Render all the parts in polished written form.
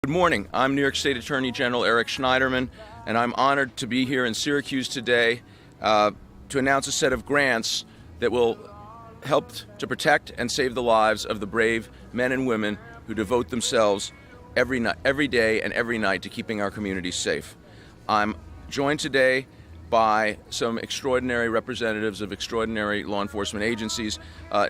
Good morning. I'm New York State Attorney General Eric Schneiderman, and I'm honored to be here in Syracuse today to announce a set of grants that will help to protect and save the lives of the brave men and women who devote themselves every day and every night to keeping our communities safe. I'm joined today by some extraordinary representatives of extraordinary law enforcement agencies.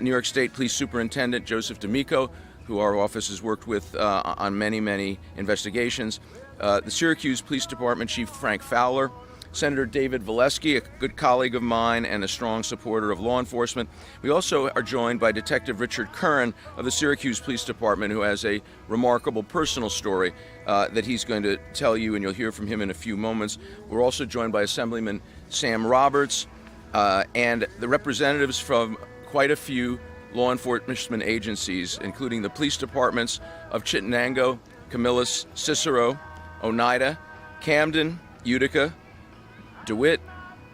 New York State Police Superintendent Joseph D'Amico, who our office has worked with on many investigations. The Syracuse Police Department Chief Frank Fowler, Senator David Valesky, a good colleague of mine and a strong supporter of law enforcement. We also are joined by Detective Richard Kurin of the Syracuse Police Department, who has a remarkable personal story that he's going to tell you, and you'll hear from him in a few moments. We're also joined by Assemblyman Sam Roberts and the representatives from quite a few law enforcement agencies, including the police departments of Chittenango, Camillus, Cicero, Oneida, Camden, Utica, DeWitt,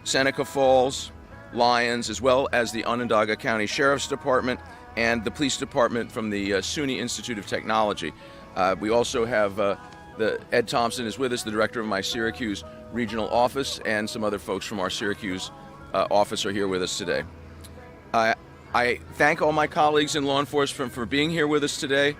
Seneca Falls, Lyons, as well as the Onondaga County Sheriff's Department and the police department from the SUNY Institute of Technology. We also have Ed Thompson is with us, the director of my Syracuse regional office, and some other folks from our Syracuse office are here with us today. I thank all my colleagues in law enforcement for being here with us today.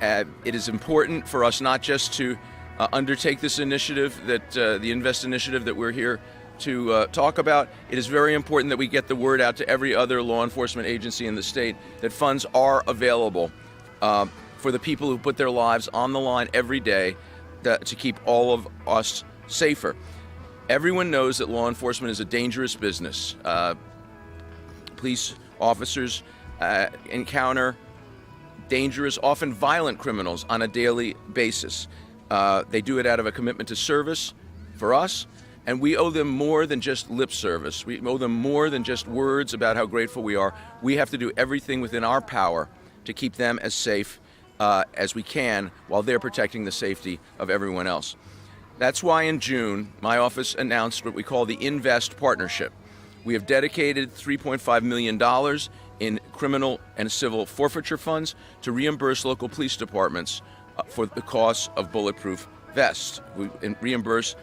It is important for us not just to undertake this initiative, that the inVEST initiative that we're here to talk about. It is very important that we get the word out to every other law enforcement agency in the state that funds are available for the people who put their lives on the line every day to keep all of us safer. Everyone knows that law enforcement is a dangerous business. Police officers encounter dangerous, often violent criminals on a daily basis. They do it out of a commitment to service for us, and we owe them more than just lip service. We owe them more than just words about how grateful we are. We have to do everything within our power to keep them as safe as we can while they're protecting the safety of everyone else. That's why in June, my office announced what we call the inVEST partnership. We have dedicated $3.5 million in criminal and civil forfeiture funds to reimburse local police departments for the cost of bulletproof vests. We reimburse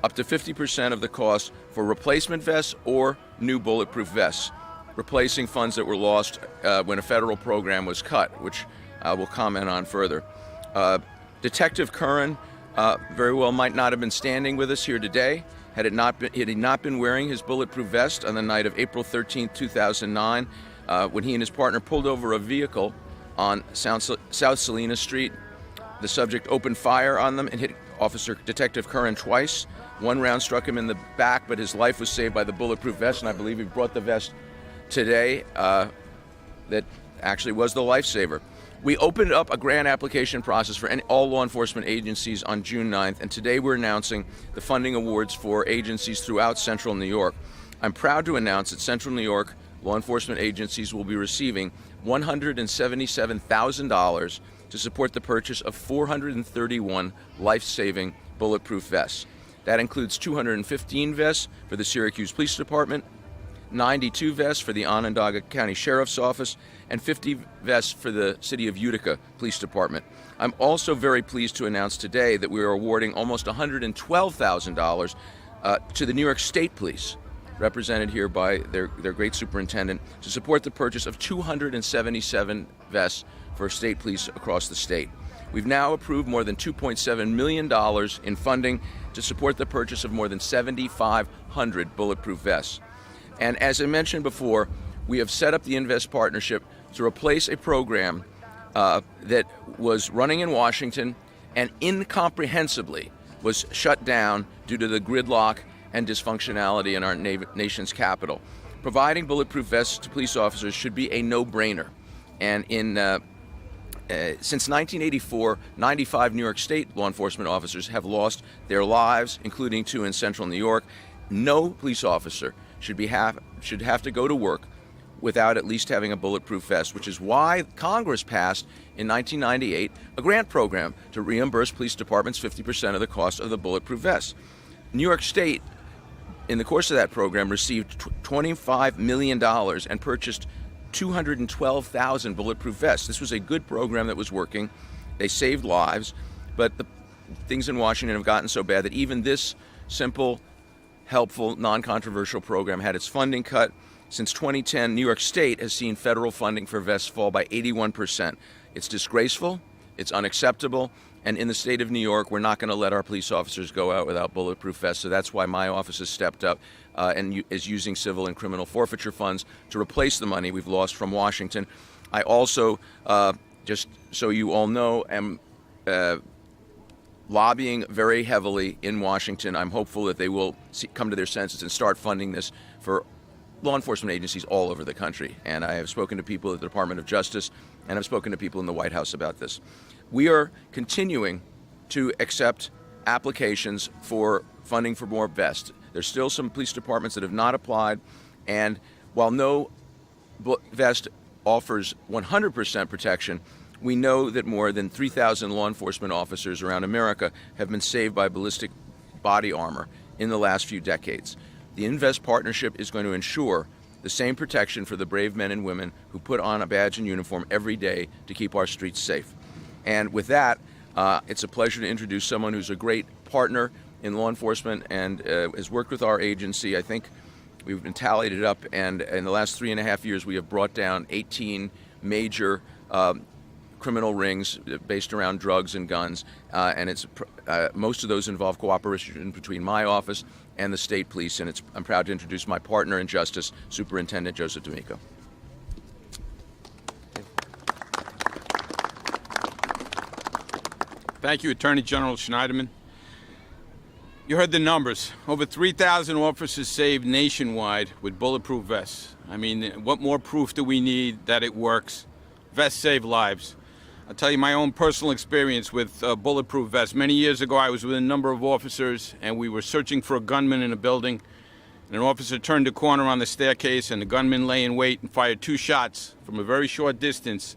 up to 50% of the cost for replacement vests or new bulletproof vests, replacing funds that were lost when a federal program was cut, which we'll comment on further. Detective Kurin very well might not have been standing with us here today had he not been wearing his bulletproof vest on the night of April 13, 2009, when he and his partner pulled over a vehicle on South Salina Street. The subject opened fire on them and hit Officer Detective Kurin twice. One round struck him in the back, but his life was saved by the bulletproof vest, and I believe he brought the vest today that actually was the lifesaver. We opened up a grant application process for all law enforcement agencies on June 9th, and today we're announcing the funding awards for agencies throughout Central New York. I'm proud to announce that Central New York law enforcement agencies will be receiving $177,000 to support the purchase of 431 life-saving bulletproof vests. That includes 215 vests for the Syracuse Police Department, 92 vests for the Onondaga County Sheriff's Office, and 50 vests for the City of Utica Police Department. I'm also very pleased to announce today that we are awarding almost $112,000 to the New York State Police, represented here by their great superintendent, to support the purchase of 277 vests for state police across the state. We've now approved more than $2.7 million in funding to support the purchase of more than 7,500 bulletproof vests. And as I mentioned before, we have set up the inVEST partnership to replace a program that was running in Washington and incomprehensibly was shut down due to the gridlock and dysfunctionality in our nation's capital. Providing bulletproof vests to police officers should be a no-brainer. And since 1984, 95 New York State law enforcement officers have lost their lives, including 2 in Central New York. No police officer should have to go to work without at least having a bulletproof vest, which is why Congress passed in 1998 a grant program to reimburse police departments 50% of the cost of the bulletproof vest. New York State, in the course of that program, received $25 million and purchased 212,000 bulletproof vests. This was a good program that was working. They saved lives. but the things in Washington have gotten so bad that even this simple, helpful, non-controversial program had its funding cut. Since 2010, New York State has seen federal funding for vests fall by 81%. It's disgraceful, it's unacceptable, and in the state of New York, we're not going to let our police officers go out without bulletproof vests. So that's why my office has stepped up and is using civil and criminal forfeiture funds to replace the money we've lost from Washington. I also, just so you all know, am lobbying very heavily in Washington. I'm hopeful that they will come to their senses and start funding this for law enforcement agencies all over the country. And I have spoken to people at the Department of Justice, and I've spoken to people in the White House about this. We are continuing to accept applications for funding for more vests. There's still some police departments that have not applied, and while no vest offers 100% protection, we know that more than 3,000 law enforcement officers around America have been saved by ballistic body armor in the last few decades. The inVEST partnership is going to ensure the same protection for the brave men and women who put on a badge and uniform every day to keep our streets safe. And with that, it's a pleasure to introduce someone who's a great partner in law enforcement and has worked with our agency. I think we've been tallied it up, and in the last 3.5 years, we have brought down 18 major criminal rings based around drugs and guns, and it's most of those involve cooperation between my office and the state police, and I'm proud to introduce my partner in justice, Superintendent Joseph D'Amico. Thank you, Attorney General Schneiderman. You heard the numbers. Over 3,000 officers saved nationwide with bulletproof vests. I mean, what more proof do we need that it works? Vests save lives. I'll tell you my own personal experience with bulletproof vests. Many years ago, I was with a number of officers, and we were searching for a gunman in a building. And an officer turned a corner on the staircase, and the gunman lay in wait and fired 2 shots from a very short distance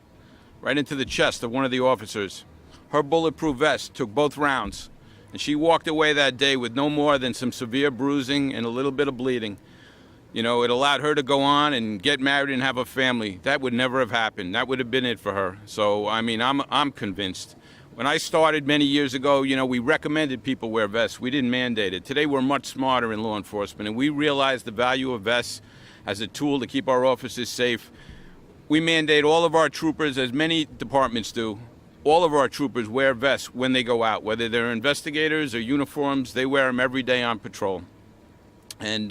right into the chest of one of the officers. Her bulletproof vest took both rounds, and she walked away that day with no more than some severe bruising and a little bit of bleeding. You know, it allowed her to go on and get married and have a family. That would never have happened. That would have been it for her. So, I mean, I'm convinced. When I started many years ago, you know, we recommended people wear vests. We didn't mandate it. Today, we're much smarter in law enforcement, and we realize the value of vests as a tool to keep our officers safe. We mandate all of our troopers, as many departments do, all of our troopers wear vests when they go out. Whether they're investigators or uniforms, they wear them every day on patrol. And,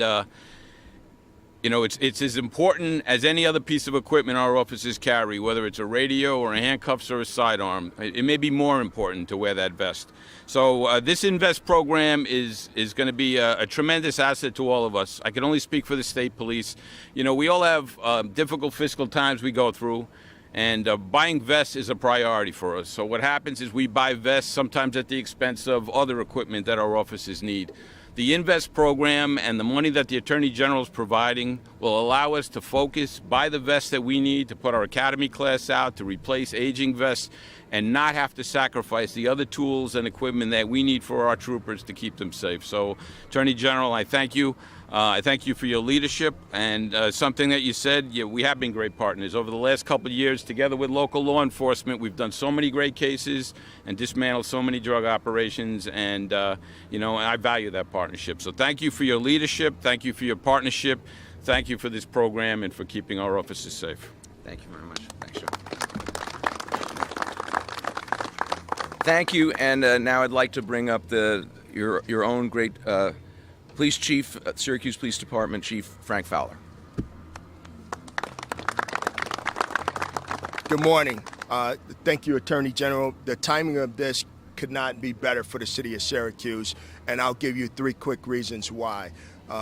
you know, it's as important as any other piece of equipment our officers carry, whether it's a radio or a handcuffs or a sidearm. It may be more important to wear that vest. So this inVEST program is going to be a tremendous asset to all of us. I can only speak for the state police. You know, we all have difficult fiscal times we go through. And buying vests is a priority for us. So what happens is we buy vests sometimes at the expense of other equipment that our officers need. The inVEST program and the money that the Attorney General is providing will allow us to focus, buy the vests that we need to put our academy class out, to replace aging vests, and not have to sacrifice the other tools and equipment that we need for our troopers to keep them safe. So, Attorney General, I thank you. I thank you for your leadership, and something that you said, we have been great partners. Over the last couple of years, together with local law enforcement, we've done so many great cases and dismantled so many drug operations, and you know, I value that partnership. So thank you for your leadership, thank you for your partnership, thank you for this program and for keeping our officers safe. Thank you very much. Thanks, Joe. Thank you, and now I'd like to bring up your own great Police Chief, Syracuse Police Department Chief Frank Fowler. Good morning. Thank you, Attorney General. The timing of this could not be better for the city of Syracuse, and I'll give you 3 quick reasons why.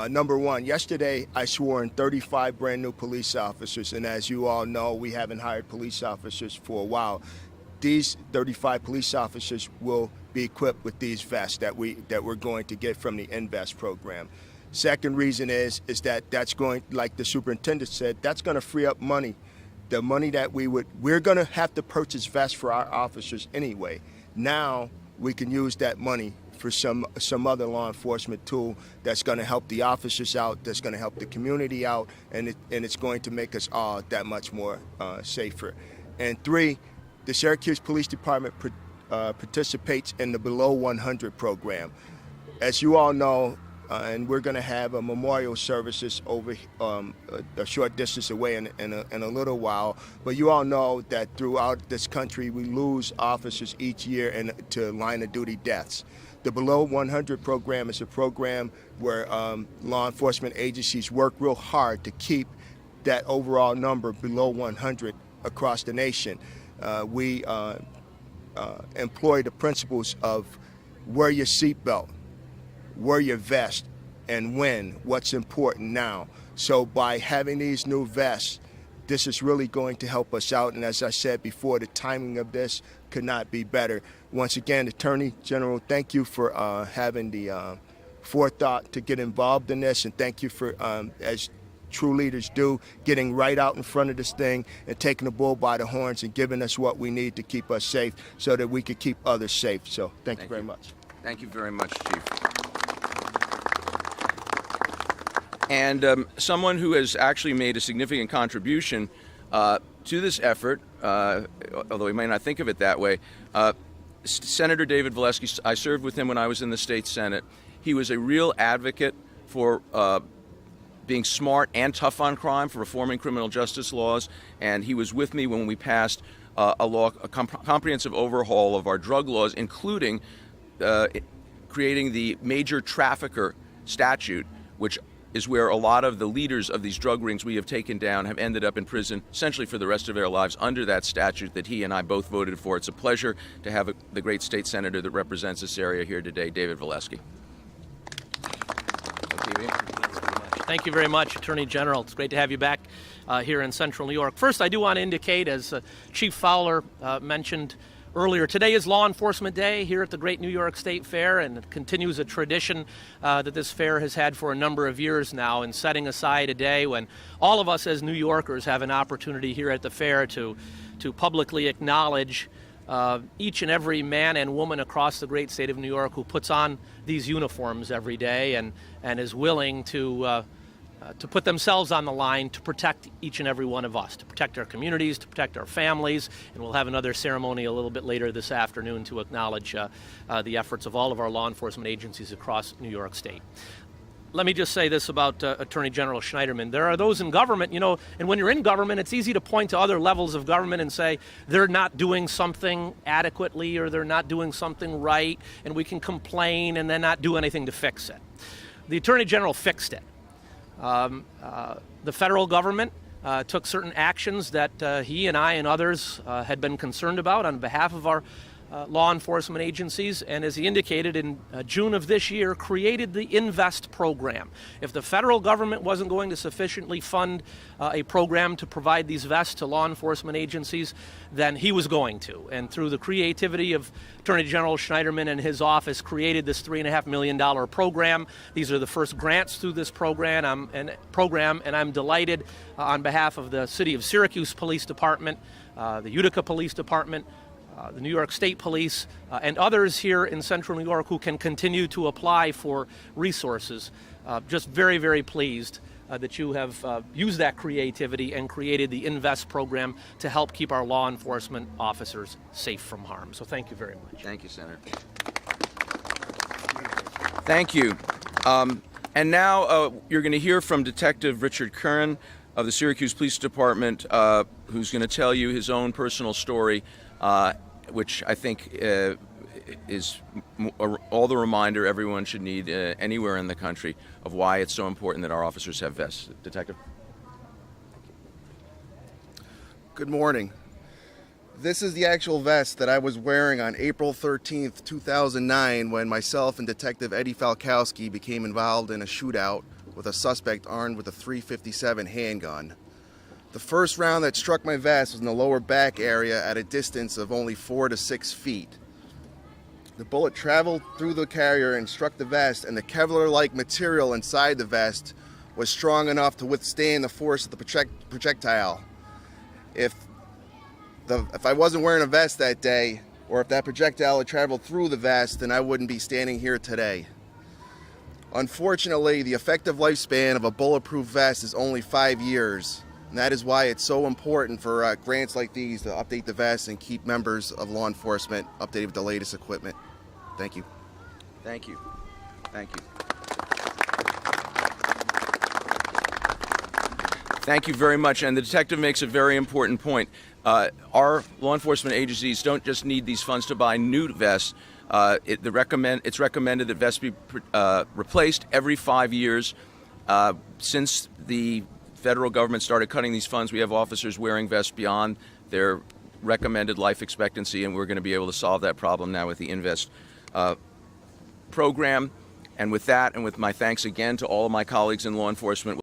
Number one, yesterday I swore in 35 brand new police officers, and as you all know, we haven't hired police officers for a while. These 35 police officers will be equipped with these vests that we're going to get from the inVEST program. Second reason is that that's going, like the superintendent said, that's going to free up money. The money that we're going to have to purchase vests for our officers anyway. Now we can use that money for some other law enforcement tool that's going to help the officers out, that's going to help the community out, and it's going to make us all that much more safer. And 3, the Syracuse Police Department participates in the Below 100 program. As you all know, and we're going to have a memorial services over a short distance away in a little while. But you all know that throughout this country, we lose officers each year to line of duty deaths. The Below 100 program is a program where law enforcement agencies work real hard to keep that overall number below 100 across the nation. We employ the principles of wear your seatbelt, wear your vest, and when, what's important now. So by having these new vests, this is really going to help us out. And as I said before, the timing of this could not be better. Once again, Attorney General, thank you for having the forethought to get involved in this, and thank you for, as true leaders do, getting right out in front of this thing and taking the bull by the horns and giving us what we need to keep us safe so that we can keep others safe. So thank you very much. Thank you very much, Chief. And someone who has actually made a significant contribution to this effort, although he may not think of it that way, Senator David Valesky. I served with him when I was in the state Senate. He was a real advocate for being smart and tough on crime, for reforming criminal justice laws, and he was with me when we passed a comprehensive overhaul of our drug laws, including creating the major trafficker statute, which is where a lot of the leaders of these drug rings we have taken down have ended up in prison essentially for the rest of their lives under that statute that he and I both voted for. It's a pleasure to have the great state senator that represents this area here today, David Valesky. Thank you very much, Attorney General. It's great to have you back here in Central New York. First, I do want to indicate, as Chief Fowler mentioned earlier, today is Law Enforcement Day here at the Great New York State Fair, and it continues a tradition that this fair has had for a number of years now, and setting aside a day when all of us as New Yorkers have an opportunity here at the fair to publicly acknowledge each and every man and woman across the great state of New York who puts on these uniforms every day and is willing to put themselves on the line to protect each and every one of us, to protect our communities, to protect our families. And we'll have another ceremony a little bit later this afternoon to acknowledge the efforts of all of our law enforcement agencies across New York State. Let me just say this about Attorney General Schneiderman. There are those in government, and when you're in government, it's easy to point to other levels of government and say they're not doing something adequately or they're not doing something right, and we can complain and then not do anything to fix it. The Attorney General fixed it. The federal government took certain actions that he and I and others had been concerned about on behalf of our law enforcement agencies, and as he indicated in June of this year, created the inVEST program. If the federal government wasn't going to sufficiently fund a program to provide these vests to law enforcement agencies, then he was going to. And through the creativity of Attorney General Schneiderman and his office, created this $3.5 million program. These are the first grants through this program, and I'm delighted on behalf of the City of Syracuse Police Department, the Utica Police Department, the New York State Police, and others here in Central New York who can continue to apply for resources. Just very, very pleased that you have used that creativity and created the inVEST program to help keep our law enforcement officers safe from harm. So thank you very much. Thank you, Senator. Thank you. And now you're going to hear from Detective Richard Kurin of the Syracuse Police Department, who's going to tell you his own personal story, which I think is all the reminder everyone should need anywhere in the country of why it's so important that our officers have vests. Detective? Good morning. This is the actual vest that I was wearing on April 13th, 2009, when myself and Detective Eddie Falkowski became involved in a shootout with a suspect armed with a .357 handgun. The first round that struck my vest was in the lower back area at a distance of only 4 to 6 feet. The bullet traveled through the carrier and struck the vest, and the Kevlar-like material inside the vest was strong enough to withstand the force of the projectile. If I wasn't wearing a vest that day, or if that projectile had traveled through the vest, then I wouldn't be standing here today. Unfortunately, the effective lifespan of a bulletproof vest is only 5 years. And that is why it's so important for grants like these to update the vest and keep members of law enforcement updated with the latest equipment. Thank you. Thank you. Thank you. Thank you very much. And the detective makes a very important point. Our law enforcement agencies don't just need these funds to buy new vests. It's recommended that vests be replaced every 5 years. Since the federal government started cutting these funds, we have officers wearing vests beyond their recommended life expectancy, and we're going to be able to solve that problem now with the inVEST program. And with that, and with my thanks again to all of my colleagues in law enforcement,